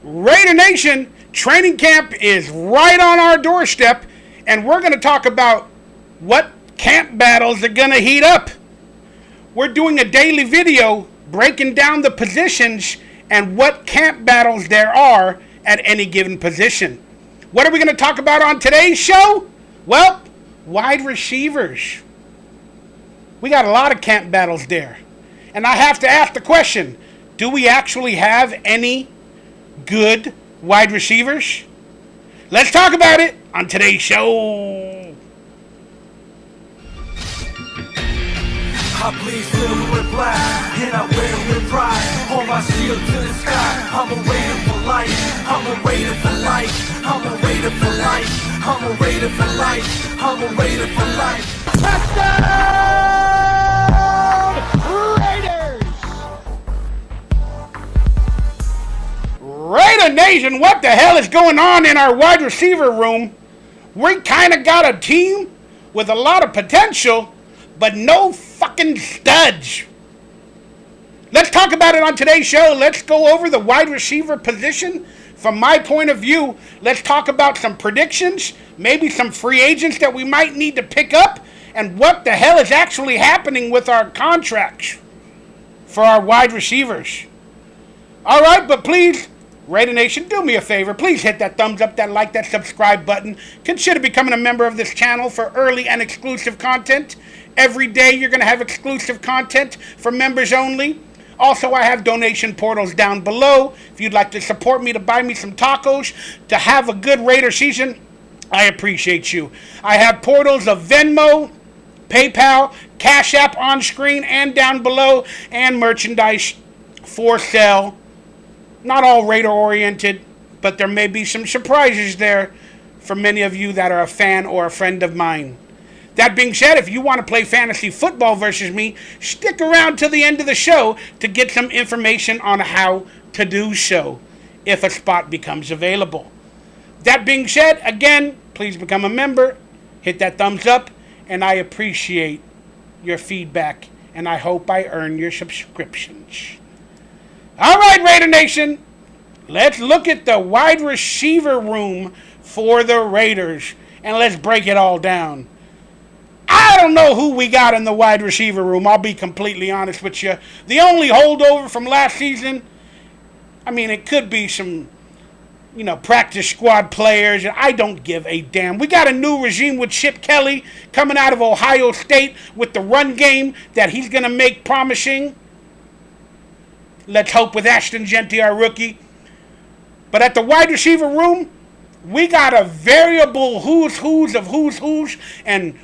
Raider Nation, training camp is right on our doorstep, and we're going to talk about what camp battles are going to heat up. We're doing a daily video breaking down the positions and what camp battles there are at any given position. What are we going to talk about on today's show? Well, wide receivers. We got a lot of camp battles there. And I have to ask the question, do we actually have any good wide receivers? Let's talk about it on today's show. I bleed silver with black, and I wear it with pride. Hold my shield to the sky. I'm a Raider for life. I'm a Raider for life. I'm a Raider for life. I'm a Raider for life. I'm a Raider for life. Touchdown, Raiders! Raider Nation, what the hell is going on in our wide receiver room? We kind of got a team with a lot of potential, but no fucking studs. Let's talk about it on today's show. Let's go over the wide receiver position from my point of view. Let's talk about some predictions, maybe some free agents that we might need to pick up, and what the hell is actually happening with our contracts for our wide receivers. All right, but please, Raider Nation, do me a favor. Please hit that thumbs up, that like, that subscribe button. Consider becoming a member of this channel for early and exclusive content. Every day you're going to have exclusive content for members only. Also, I have donation portals down below. If you'd like to support me to buy me some tacos to have a good Raider season, I appreciate you. I have portals of Venmo, PayPal, Cash App on screen and down below, and merchandise for sale. Not all Raider oriented, but there may be some surprises there for many of you that are a fan or a friend of mine. That being said, if you want to play fantasy football versus me, stick around to the end of the show to get some information on how to do so if a spot becomes available. That being said, again, please become a member, hit that thumbs up, and I appreciate your feedback, and I hope I earn your subscriptions. All right, Raider Nation, let's look at the wide receiver room for the Raiders, and let's break it all down. I don't know who we got in the wide receiver room, I'll be completely honest with you. The only holdover from last season, I mean, it could be some, practice squad players. I don't give a damn. We got a new regime with Chip Kelly coming out of Ohio State with the run game that he's going to make promising. Let's hope with Ashton Jeanty, our rookie. But at the wide receiver room, we got a variable who's of who's and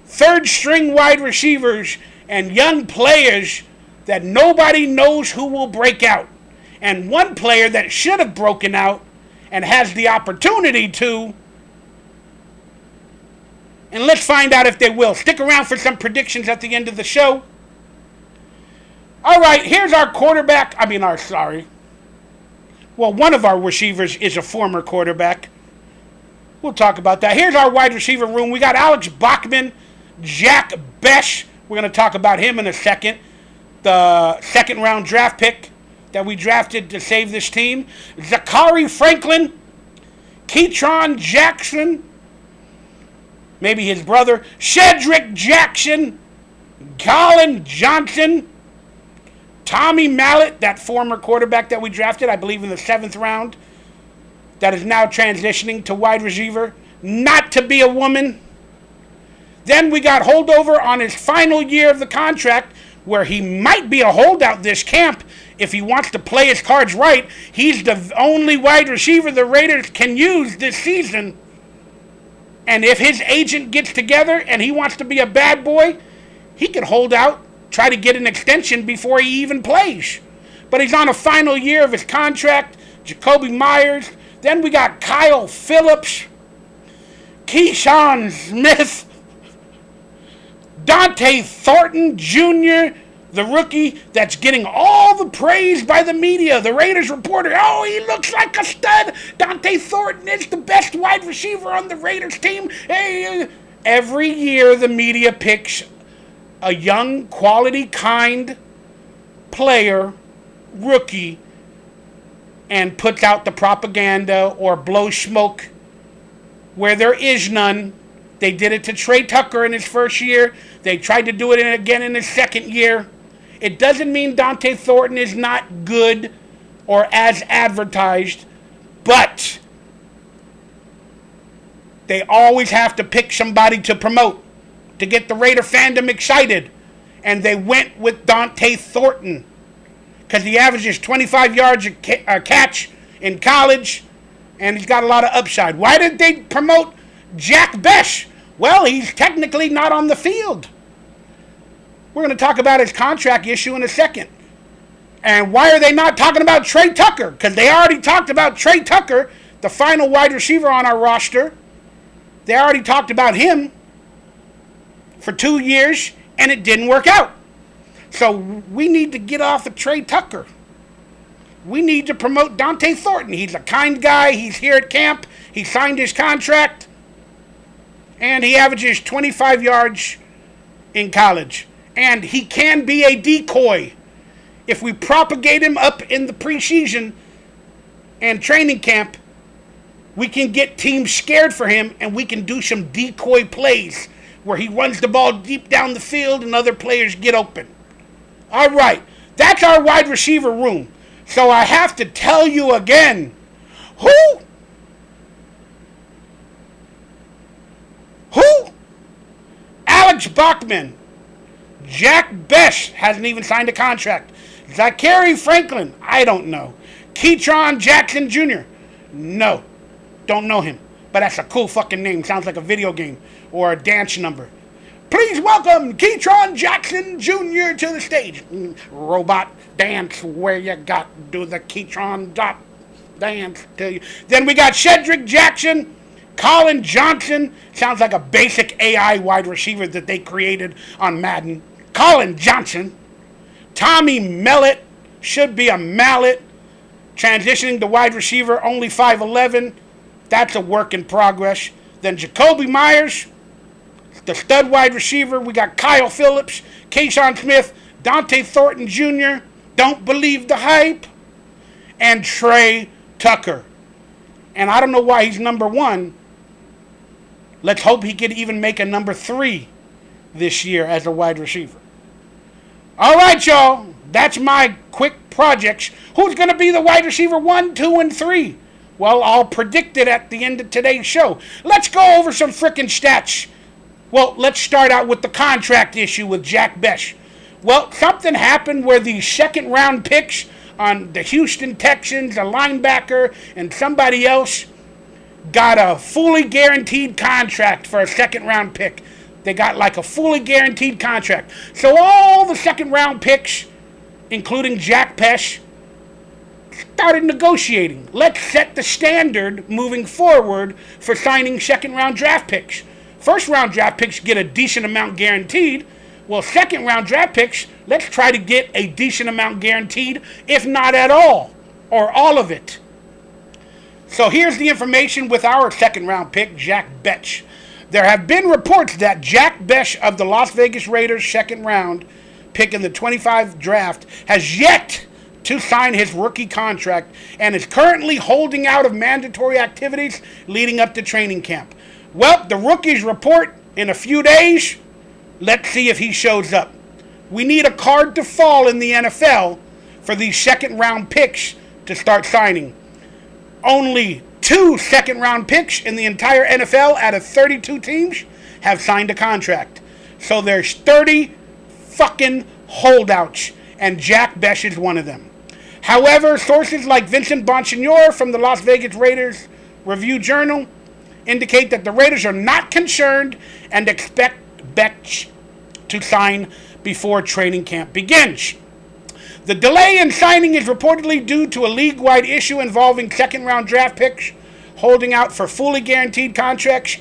third string wide receivers and young players that nobody knows who will break out. And one player that should have broken out and has the opportunity to. And let's find out if they will. Stick around for some predictions at the end of the show. All right, here's our quarterback. Well, one of our receivers is a former quarterback. We'll talk about that. Here's our wide receiver room. We got Alex Bachman, Jack Bech. We're going to talk about him in a second. The second-round draft pick that we drafted to save this team. Zachary Franklin, Keytron Jackson, maybe his brother, Cedric Jackson, Colin Johnson, Tommy Mallet, that former quarterback that we drafted, I believe in the 7th round, that is now transitioning to wide receiver, not to be a woman. Then we got holdover on his final year of the contract, where he might be a holdout this camp if he wants to play his cards right. He's the only wide receiver the Raiders can use this season. And if his agent gets together and he wants to be a bad boy, he could hold out, try to get an extension before he even plays. But he's on a final year of his contract. Jakoby Myers. Then we got Kyle Phillips, Keyshawn Smith, Donte Thornton Jr., the rookie that's getting all the praise by the media. The Raiders reporter, oh, he looks like a stud. Donte Thornton is the best wide receiver on the Raiders team. Hey, every year the media picks a young, quality, kind player, rookie, and puts out the propaganda or blows smoke where there is none. They did it to Trey Tucker in his first year. They tried to do it again in his second year. It doesn't mean Donte Thornton is not good or as advertised, but they always have to pick somebody to promote to get the Raider fandom excited. And they went with Donte Thornton because he averages 25 yards a catch in college, and he's got a lot of upside. Why did they promote Jack Bech? Well, he's technically not on the field. We're going to talk about his contract issue in a second. And why are they not talking about Trey Tucker? Because they already talked about Trey Tucker, the final wide receiver on our roster. They already talked about him for 2 years, and it didn't work out. So we need to get off of Trey Tucker. We need to promote Donte Thornton. He's a kind guy. He's here at camp. He signed his contract, and he averages 25 yards in college. And he can be a decoy. If we propagate him up in the preseason and training camp, we can get teams scared for him, and we can do some decoy plays where he runs the ball deep down the field and other players get open. All right, that's our wide receiver room. So I have to tell you again, who? Alex Bachman. Jack Bech hasn't even signed a contract. Zachary Franklin, I don't know. Keytron Jackson Jr., no, don't know him. But that's a cool fucking name. Sounds like a video game or a dance number. Please welcome Keytron Jackson Jr. to the stage. Robot dance where you got do the Keytron dot dance to you. Then we got Shedrick Jackson, Colin Johnson. Sounds like a basic AI wide receiver that they created on Madden. Colin Johnson. Tommy Mellett, should be a mallet. Transitioning to wide receiver, only 5'11". That's a work in progress. Then Jakoby Myers, the stud wide receiver. We got Kyle Phillips, Kayshawn Smith, Donte Thornton Jr., don't believe the hype, and Trey Tucker. And I don't know why he's number 1. Let's hope he could even make a number 3 this year as a wide receiver. All right, y'all. That's my quick projects. Who's going to be the wide receiver 1, 2, and 3? Well, I'll predict it at the end of today's show. Let's go over some frickin' stats. Well, let's start out with the contract issue with Jack Bech. Well, something happened where the second-round picks on the Houston Texans, a linebacker, and somebody else got a fully guaranteed contract for a second-round pick. They got like a fully guaranteed contract. So all the second-round picks, including Jack Bech, started negotiating. Let's set the standard moving forward for signing second-round draft picks. First-round draft picks get a decent amount guaranteed. Well, second-round draft picks, let's try to get a decent amount guaranteed, if not at all, or all of it. So here's the information with our second-round pick, Jack Bech. There have been reports that Jack Bech of the Las Vegas Raiders' second-round pick in the 25 draft has yet to sign his rookie contract and is currently holding out of mandatory activities leading up to training camp. Well, the rookies report in a few days. Let's see if he shows up. We need a card to fall in the NFL for these second-round picks to start signing. Only 2 second-round picks in the entire NFL out of 32 teams have signed a contract. So there's 30 fucking holdouts, and Jack Bech is one of them. However, sources like Vincent Bonsignore from the Las Vegas Raiders Review-Journal indicate that the Raiders are not concerned and expect Bech to sign before training camp begins. The delay in signing is reportedly due to a league-wide issue involving second-round draft picks holding out for fully guaranteed contracts,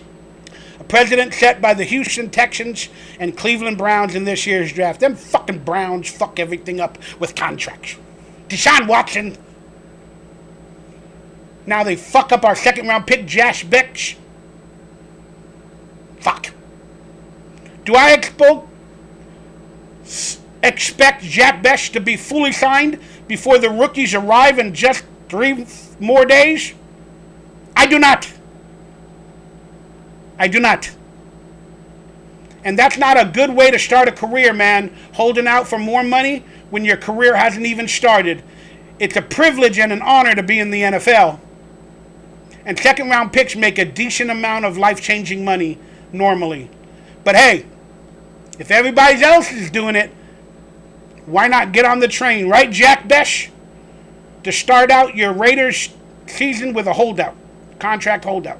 a precedent set by the Houston Texans and Cleveland Browns in this year's draft. Them fucking Browns fuck everything up with contracts. Deshaun Watson. Now they fuck up our second-round pick, Jack Bech. Fuck. Do I expect Jack Bech to be fully signed before the rookies arrive in just 3 more days? I do not. I do not. And that's not a good way to start a career, man. Holding out for more money when your career hasn't even started. It's a privilege and an honor to be in the NFL. And second round picks make a decent amount of life-changing money normally. But hey, if everybody else is doing it, why not get on the train, right, Jack Bech? To start out your Raiders season with a holdout, contract holdout.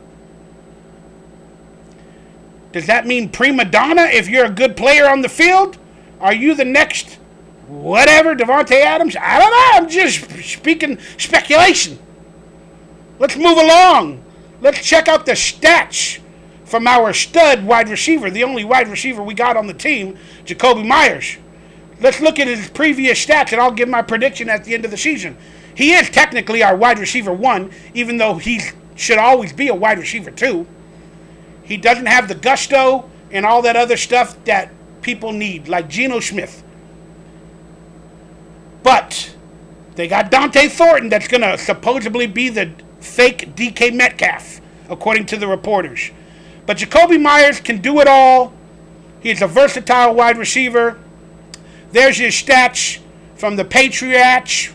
Does that mean prima donna if you're a good player on the field? Are you the next whatever, Davante Adams? I don't know. I'm just speaking speculation. Let's move along. Let's check out the stats from our stud wide receiver, the only wide receiver we got on the team, Jakoby Meyers. Let's look at his previous stats, and I'll give my prediction at the end of the season. He is technically our wide receiver 1, even though he should always be a wide receiver 2. He doesn't have the gusto and all that other stuff that people need, like Geno Smith. But they got Donte Thornton that's going to supposedly be the fake DK Metcalf, according to the reporters. But Jakoby Meyers can do it all. He's a versatile wide receiver. There's his stats from the Patriots.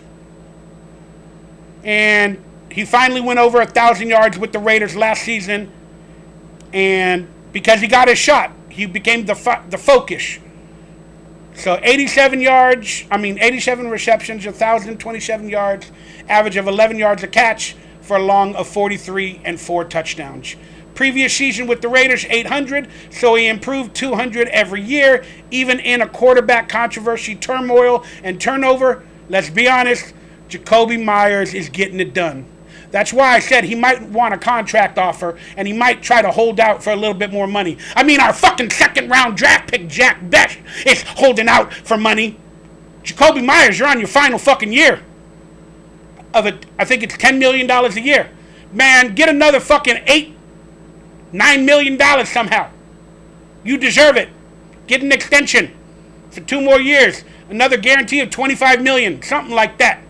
And he finally went over 1,000 yards with the Raiders last season. And because he got his shot, he became the focus. So 87 receptions, 1,027 yards, average of 11 yards a catch for a long of 43 and 4 touchdowns. Previous season with the Raiders, 800, so he improved 200 every year, even in a quarterback controversy, turmoil, and turnover. Let's be honest, Jakoby Meyers is getting it done. That's why I said he might want a contract offer, and he might try to hold out for a little bit more money. I mean, our fucking second-round draft pick, Jack Bech, is holding out for money. Jakoby Meyers, you're on your final fucking year of it. I think it's $10 million a year. Man, get another fucking $9 million somehow. You deserve it. Get an extension for 2 more years. Another guarantee of $25 million, something like that.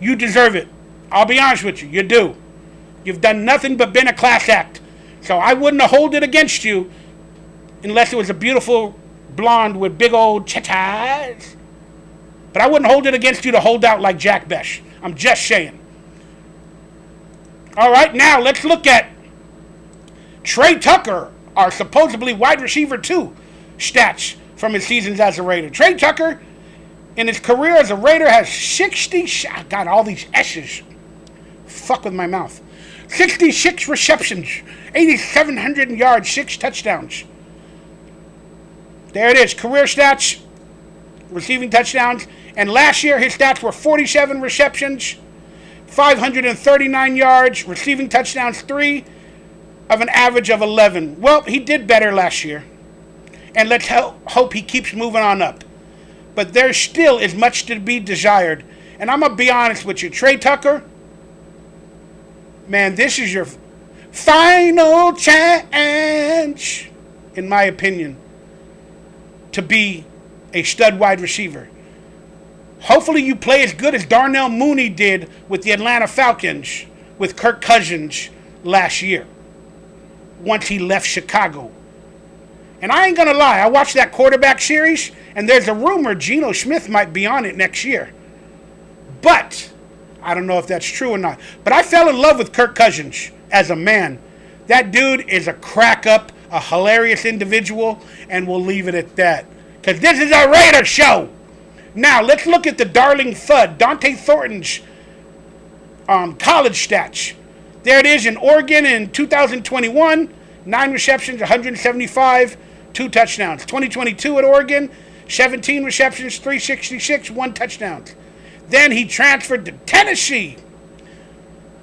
You deserve it. I'll be honest with you, you do. You've done nothing but been a class act. So I wouldn't have hold it against you unless it was a beautiful blonde with big old eyes. But I wouldn't hold it against you to hold out like Jack Bech. I'm just saying. All right, now let's look at Trey Tucker, our supposedly wide receiver 2 stats from his seasons as a Raider. Trey Tucker, in his career as a Raider, has 60... I got all these S's. Fuck with my mouth. 66 receptions, 8,700 yards, 6 touchdowns. There it is. Career stats, receiving touchdowns. And last year, his stats were 47 receptions, 539 yards, receiving touchdowns, 3 of an average of 11. Well, he did better last year. And let's hope he keeps moving on up. But there still is much to be desired. And I'm going to be honest with you. Trey Tucker, man, this is your final chance, in my opinion, to be a stud wide receiver. Hopefully you play as good as Darnell Mooney did with the Atlanta Falcons with Kirk Cousins last year once he left Chicago. And I ain't going to lie, I watched that quarterback series, and there's a rumor Geno Smith might be on it next year. But I don't know if that's true or not. But I fell in love with Kirk Cousins as a man. That dude is a crack up, a hilarious individual, and we'll leave it at that. Because this is a Raider show. Now, let's look at the darling thud, Donte Thornton's college stats. There it is in Oregon in 2021, 9 receptions, 175, 2 touchdowns. 2022 at Oregon, 17 receptions, 366, 1 touchdown. Then he transferred to Tennessee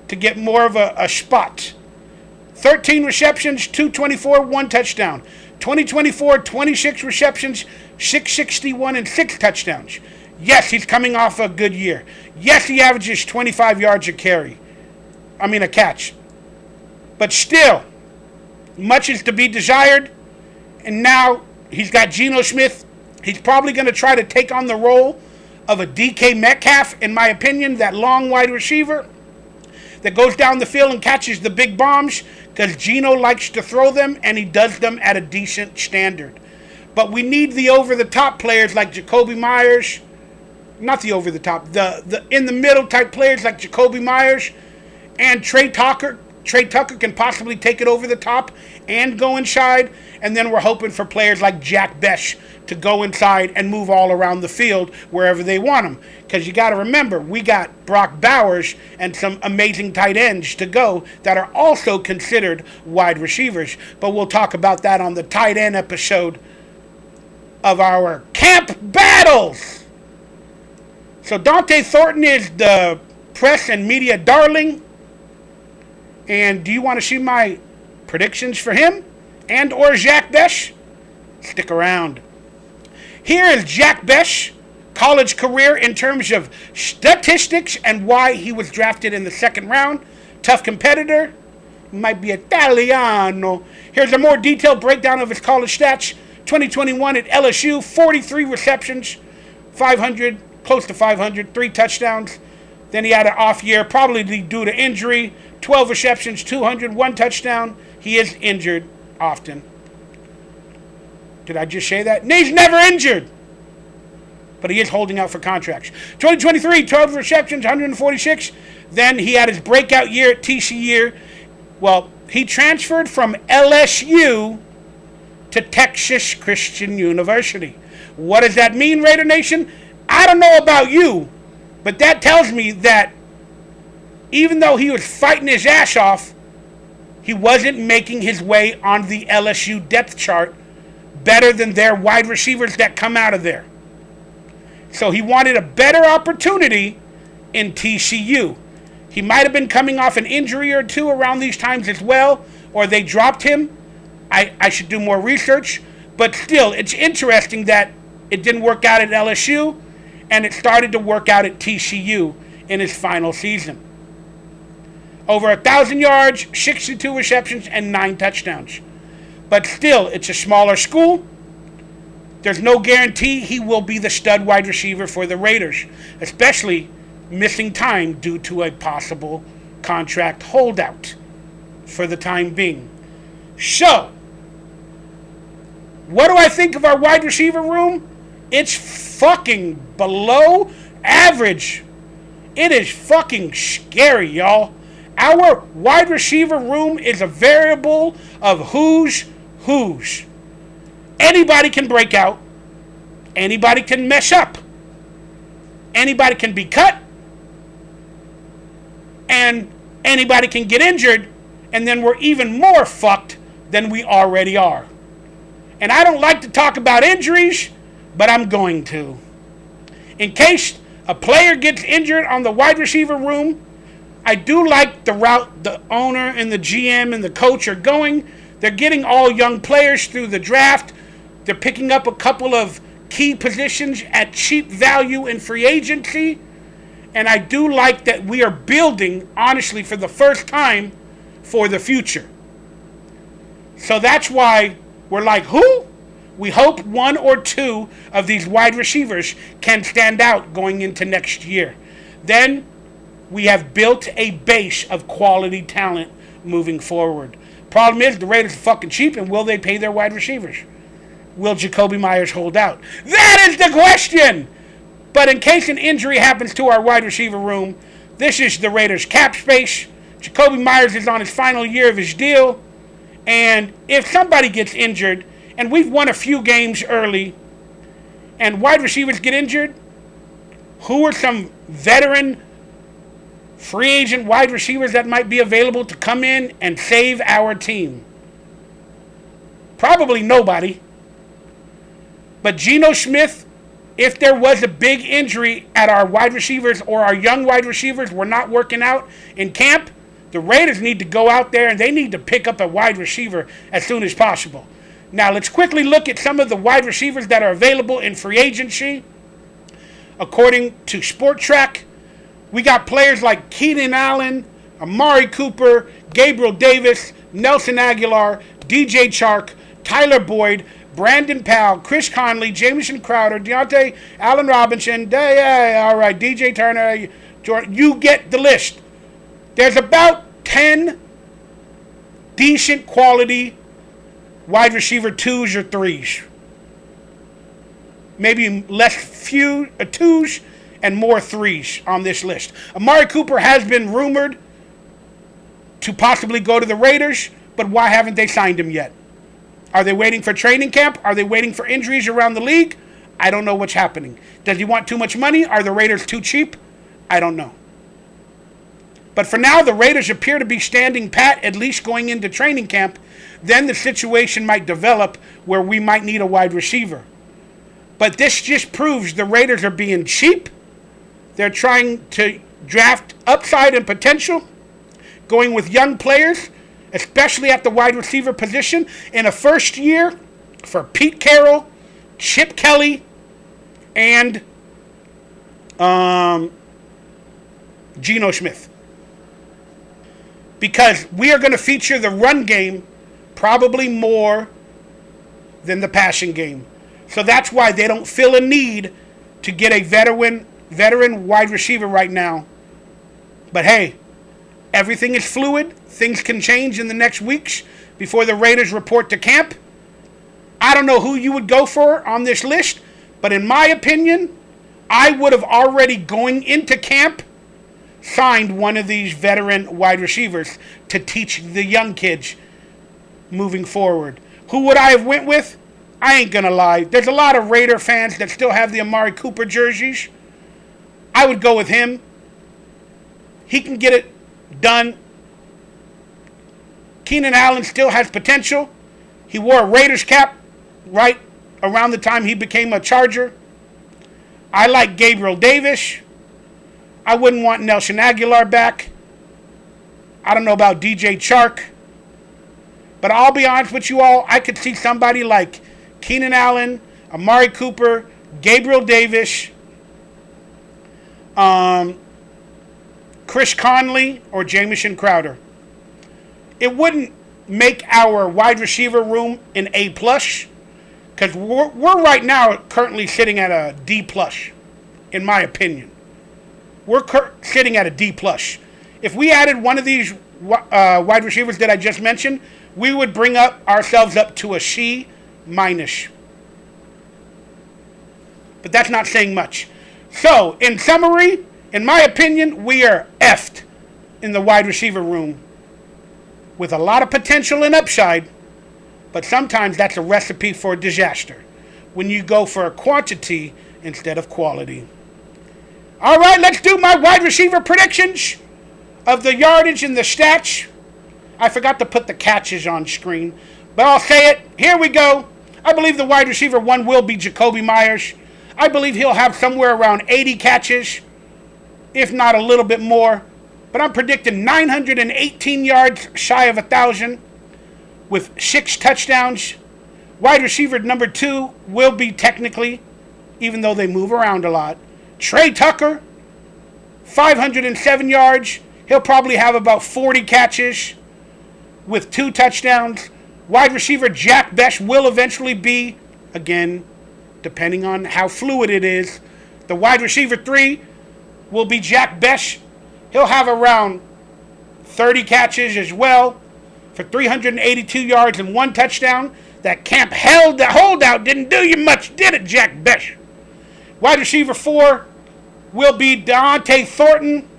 to get more of a spot. 13 receptions, 224, 1 touchdown. 2024, 26 receptions, 661, and 6 touchdowns. Yes, he's coming off a good year. Yes, he averages 25 yards a catch. But still, much is to be desired. And now he's got Geno Smith. He's probably going to try to take on the role of a DK Metcalf, in my opinion, that long wide receiver that goes down the field and catches the big bombs, because Geno likes to throw them, and he does them at a decent standard. But we need the over-the-top players like Jakoby Meyers, not the over-the-top, the in-the-middle type players like Jakoby Meyers and Trey Tucker. Trey Tucker can possibly take it over the top and go inside, and then we're hoping for players like Bech to go inside and move all around the field wherever they want them. Because you got to remember, we got Brock Bowers and some amazing tight ends to go that are also considered wide receivers. But we'll talk about that on the tight end episode of our Camp Battles. So Donte Thornton is the press and media darling. And do you want to see my predictions for him and or Bech? Stick around. Here is Bech, college career in terms of statistics and why he was drafted in the second round. Tough competitor. Might be Italiano. Here's a more detailed breakdown of his college stats. 2021 at LSU, 43 receptions, 500, close to 500, 3 touchdowns. Then he had an off year, probably due to injury. 12 receptions, 200, 1 touchdown. He is injured often. Did I just say that? No, he's never injured. But he is holding out for contracts. 2023, 12 receptions, 146. Then he had his breakout year at TCU. Well, he transferred from LSU to Texas Christian University. What does that mean, Raider Nation? I don't know about you, but that tells me that even though he was fighting his ass off, he wasn't making his way on the LSU depth chart better than their wide receivers that come out of there. So he wanted a better opportunity in TCU. He might have been coming off an injury or two around these times as well, or they dropped him. I should do more research. But still, it's interesting that it didn't work out at LSU, and it started to work out at TCU in his final season. Over 1,000 yards, 62 receptions, and 9 touchdowns. But still, it's a smaller school. There's no guarantee he will be the stud wide receiver for the Raiders, especially missing time due to a possible contract holdout for the time being. So, what do I think of our wide receiver room? It's fucking below average. It is fucking scary, y'all. Our wide receiver room is a variable of who's. Anybody can break out. Anybody can mess up. Anybody can be cut. And anybody can get injured. And then we're even more fucked than we already are. And I don't like to talk about injuries, but I'm going to. In case a player gets injured on the wide receiver room, I do like the route the owner and the GM and the coach are going. They're getting all young players through the draft. They're picking up a couple of key positions at cheap value in free agency. And I do like that we are building, honestly, for the first time, for the future. So that's why we're like, who? We hope 1 or 2 of these wide receivers can stand out going into next year. Then we have built a base of quality talent moving forward. Problem is, the Raiders are fucking cheap, and will they pay their wide receivers? Will Jakoby Meyers hold out? That is the question! But in case an injury happens to our wide receiver room, this is the Raiders' cap space. Jakoby Meyers is on his final year of his deal. And if somebody gets injured, and we've won a few games early, and wide receivers get injured, who are some veteran free agent wide receivers that might be available to come in and save our team? Probably nobody. But Geno Smith, if there was a big injury at our wide receivers or our young wide receivers were not working out in camp, the Raiders need to go out there and they need to pick up a wide receiver as soon as possible. Now, let's quickly look at some of the wide receivers that are available in free agency. According to Sport Track, we got players like Keenan Allen, Amari Cooper, Gabriel Davis, Nelson Aguilar, DJ Chark, Tyler Boyd, Brandon Powell, Chris Conley, Jamison Crowder, Donte, Allen Robinson, all right, DJ Turner, Jordan. You get the list. There's about 10 decent quality wide receiver 2s or 3s. Maybe few 2s and more 3s on this list. Amari Cooper has been rumored to possibly go to the Raiders, but why haven't they signed him yet? Are they waiting for training camp? Are they waiting for injuries around the league? I don't know what's happening. Does he want too much money? Are the Raiders too cheap? I don't know. But for now, the Raiders appear to be standing pat, at least going into training camp. Then the situation might develop where we might need a wide receiver. But this just proves the Raiders are being cheap. They're trying to draft upside and potential, going with young players, especially at the wide receiver position, in a first year for Pete Carroll, Chip Kelly, and Geno Smith. Because we are going to feature the run game probably more than the passing game. So that's why they don't feel a need to get a veteran wide receiver right now. But hey, everything is fluid. Things can change in the next weeks before the Raiders report to camp. I don't know who you would go for on this list, but in my opinion, I would have already, going into camp, signed one of these veteran wide receivers to teach the young kids moving forward. Who would I have went with? I ain't gonna lie. There's a lot of Raider fans that still have the Amari Cooper jerseys. I would go with him. He can get it done. Keenan Allen still has potential. He wore a Raiders cap right around the time he became a Charger. I like Gabriel Davis. I wouldn't want Nelson Aguilar back. I don't know about DJ Chark. But I'll be honest with you all, I could see somebody like Keenan Allen, Amari Cooper, Gabriel Davis, Chris Conley, or Jamison Crowder. It wouldn't make our wide receiver room an A+, because we're right now currently sitting at a D+, in my opinion. We're sitting at a D+. If we added one of these wide receivers that I just mentioned, we would bring ourselves up to a C-. But that's not saying much. So, in summary, in my opinion, we are effed in the wide receiver room with a lot of potential and upside, but sometimes that's a recipe for disaster when you go for quantity instead of quality. All right, let's do my wide receiver predictions of the yardage and the stats. I forgot to put the catches on screen, but I'll say it. Here we go. I believe the wide receiver 1 will be Jakoby Meyers. I believe he'll have somewhere around 80 catches, if not a little bit more. But I'm predicting 918 yards shy of 1,000 with 6 touchdowns. Wide receiver number 2 will be technically, even though they move around a lot, Trey Tucker, 507 yards. He'll probably have about 40 catches with 2 touchdowns. Wide receiver Jack Bech will eventually be, again, depending on how fluid it is, the wide receiver 3 will be Jack Bech. He'll have around 30 catches as well for 382 yards and 1 touchdown. That camp holdout didn't do you much, did it, Jack Bech? Wide receiver 4 will be Donte Thornton.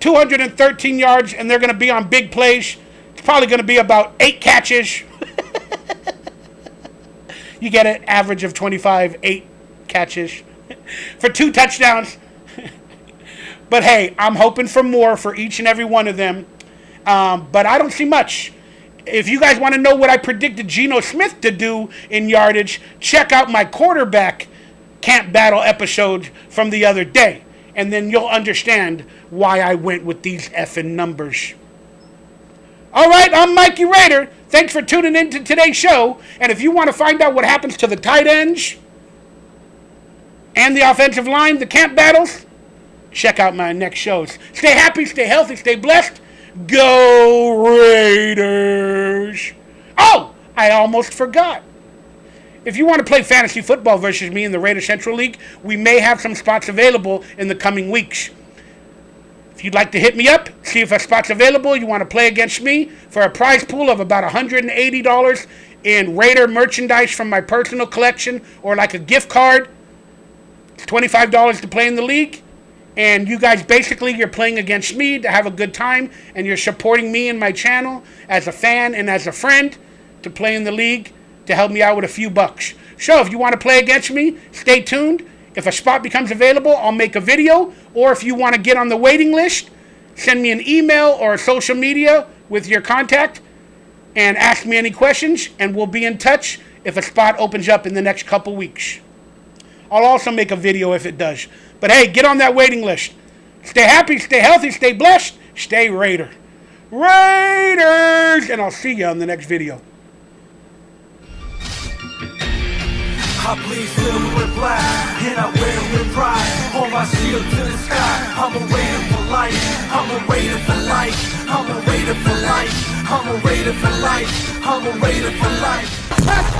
213 yards, and they're going to be on big plays. It's probably going to be about 8 catches. You get an average of 25, 8 catches for 2 touchdowns. But hey, I'm hoping for more for each and every one of them. But I don't see much. If you guys want to know what I predicted Geno Smith to do in yardage, check out my quarterback camp battle episode from the other day. And then you'll understand why I went with these effing numbers. All right, I'm Mikey Raider. Thanks for tuning in to today's show. And if you want to find out what happens to the tight ends and the offensive line, the camp battles, check out my next shows. Stay happy, stay healthy, stay blessed. Go Raiders! Oh, I almost forgot. If you want to play fantasy football versus me in the Raider Central League, we may have some spots available in the coming weeks. If you'd like to hit me up, see if a spot's available, you want to play against me for a prize pool of about $180 in Raider merchandise from my personal collection, or like a gift card. It's $25 to play in the league. And you guys, basically, you're playing against me to have a good time, and you're supporting me and my channel as a fan and as a friend to play in the league to help me out with a few bucks. So if you want to play against me, stay tuned. If a spot becomes available, I'll make a video. Or if you want to get on the waiting list, send me an email or social media with your contact and ask me any questions, and we'll be in touch if a spot opens up in the next couple weeks. I'll also make a video if it does. But hey, get on that waiting list. Stay happy, stay healthy, stay blessed, stay Raider. Raiders! And I'll see you on the next video. I bleed silver with black, and I wear it with pride. Hold my shield to the sky. I'm a Raider for life. I'm a Raider for life. I'm a Raider for life. I'm a Raider for life. I'm a Raider for life.